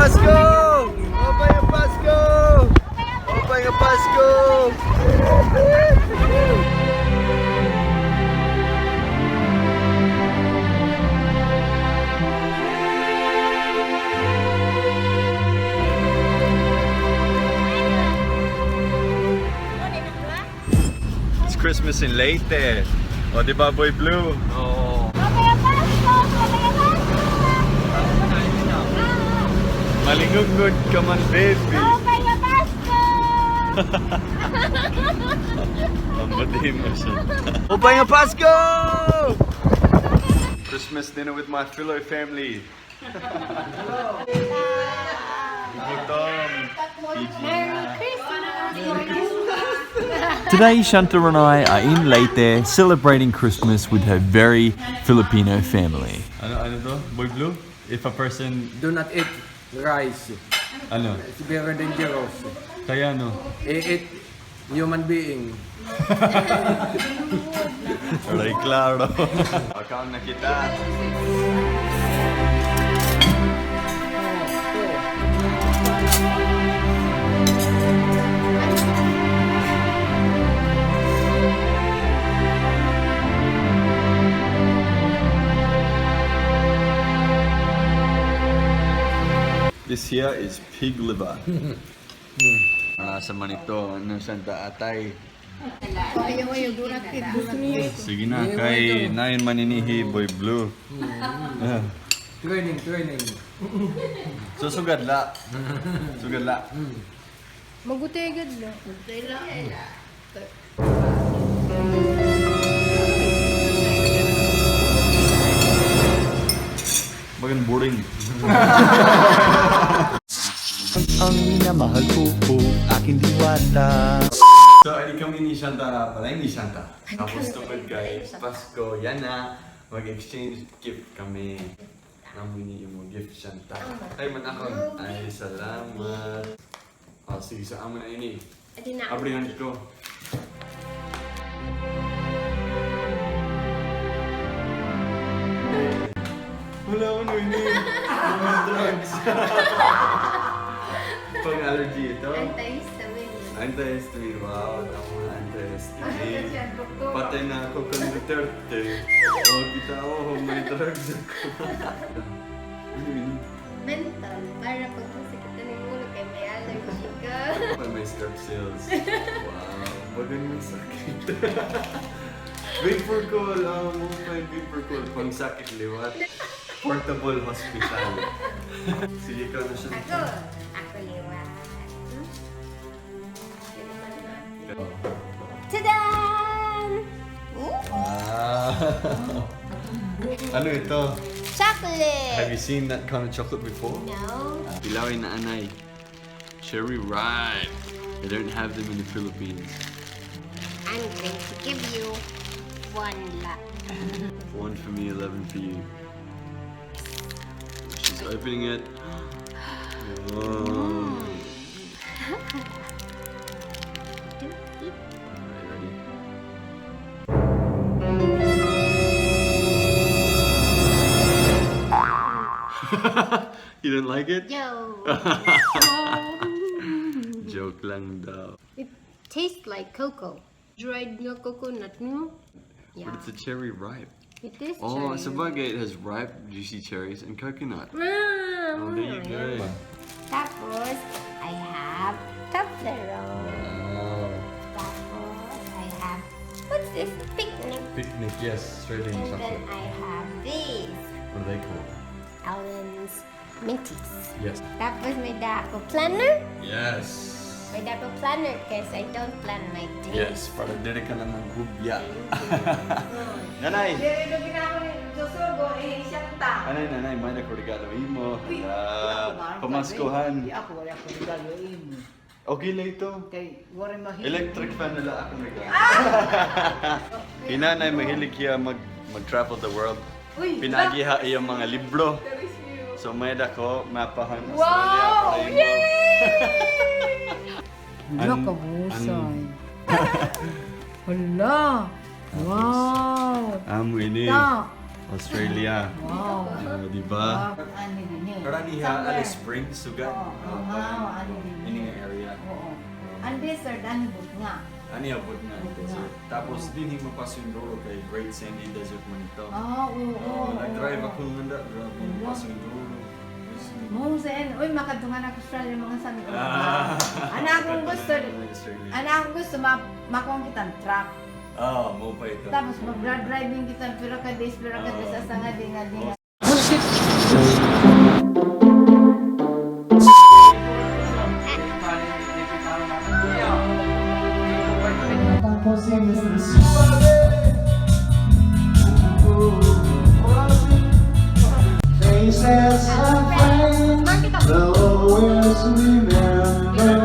Pasko! Mabayang Pasko! Mabayang Pasko! It's Christmas in Leyte. O, di ba, Boy Blue? Oo. Malingugod ka man, baby. Mambadin mo siya. Upay nga Pasko! Christmas dinner with my Philoy family. Tom. Today, Shanta and I are in Leyte celebrating Christmas with her very Filipino family. Ano to? Boy Blue? If a person... Do not eat rice. Ano? It's very dangerous. Kaya ano? Eat human being. Alay, klaro. Account na kita. This here is pig liver. Sa manito, ano Santa Atay. Sige na, kay nain maninihi, Boy Blue. Training. So sugadla. Sugadla. Magutay na. Bagan boring. Ang minamahal ko po, aking diwata. So, ali kami ni Shanta pala, ni Shanta. Tapos tungkol guys, Pasko, yan na. Mag-exchange gift kami. Namin mo gift Shanta. Ay man ako. Ay, salamat. Sige, sa amo na ini. Abrihan ko. Wala ko no ini. Mga drugs. Pang-allergy ito. Antihistamine. Anti-histamine. Wow, tama na anti-histamine. Patay na ako kang Duterte. O, kita ako, may drugs ako. Ano yun? Mental. Para pag masakit na ng ulo kay may allergy ka. Pag may strep cells. Wow, bagan may sakit. Vapor cool, mo pa yung vapor cool. Pang sakit liwat. Portable hospital. Sige ka na siya. Ako liwat. Tadan! Wow. Ano ito? Chocolate! Have you seen that kind of chocolate before? No. Pilawin na anay. Cherry ripe. They don't have them in the Philippines. I'm going to give you one lot. 1 for me, 11 for you. She's opening it. Whoa. Alright, ready? You don't like it? Yo! Joke lang daw. It tastes like cocoa. Dried na coconut milk. Yeah. But it's a cherry ripe. It is Oh, cherry. sabagay, it has ripe, juicy cherries and coconut. Ah, Oh, there you go. Tapos, I have Toblerone. Wow. Tapos, I have, what's this? Picnic. Picnic, yes, shredding And then chocolate. I have these. What are they called? Allen's Minties. Yes. Tapos, may dako planner. Yes. May dako planner kasi I don't plan my days. Yes, para dire ka naman hubya. Nanay! Anay, nanay, may na ko regalo imo. Pamaskuhan. Ako wala ko regalo imo. Okay lang ito. Kay wala mahilig. Electric fan nila ako regalo. Hinanay, mahilig siya mag-travel the world. Pinagiha iyang mga libro. So may dako, mapahan. Wow! Hala ka busay. Hala. Wow. Amo ini. Ta. Australia. Wow. Di ba? Ano din eh. Karang diha Alice Springs sugat. Wow, ano din Ini eh. nga area. Oo. Ang desert, ano but nga. Ani abot nga desert. Tapos din himo pasunduro kay Great Sandy Desert man ito. Oo. Nag-drive ako nga grabe pasunduro. Mo sa uy makadungan ako Australia mga sabi ko. Ah. Ana akong gusto. Ana akong gusto makong kitang truck. Mo pa ito. Tapos mag-driving kita pero ka days asa nga di nga. Faces and friends, always remember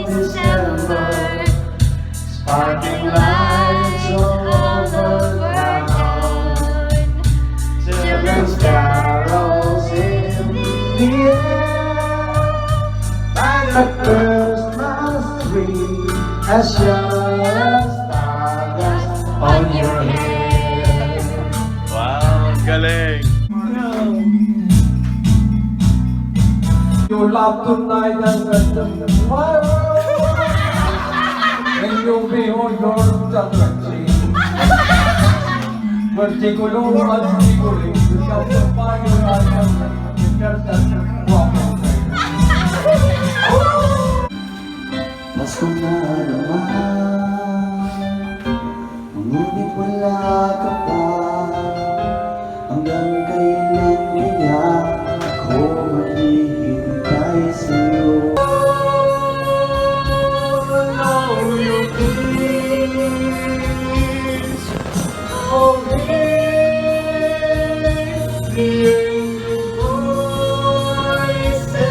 December, sparkling lights all over town, children's carols in the air, and the Christmas tree has shone stardust on your head. Wow, ang galing! You love tonight and the fire. When you behold your children sing, particular particularly, you shall find your eyes and just walk away. Pasko na naman, ngunit wala ka pa. Hanggang kailan kaya ako maghihintay sa'yo? Know your kiss, oh yes, the angel voices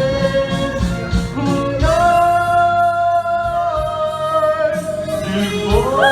who knows before.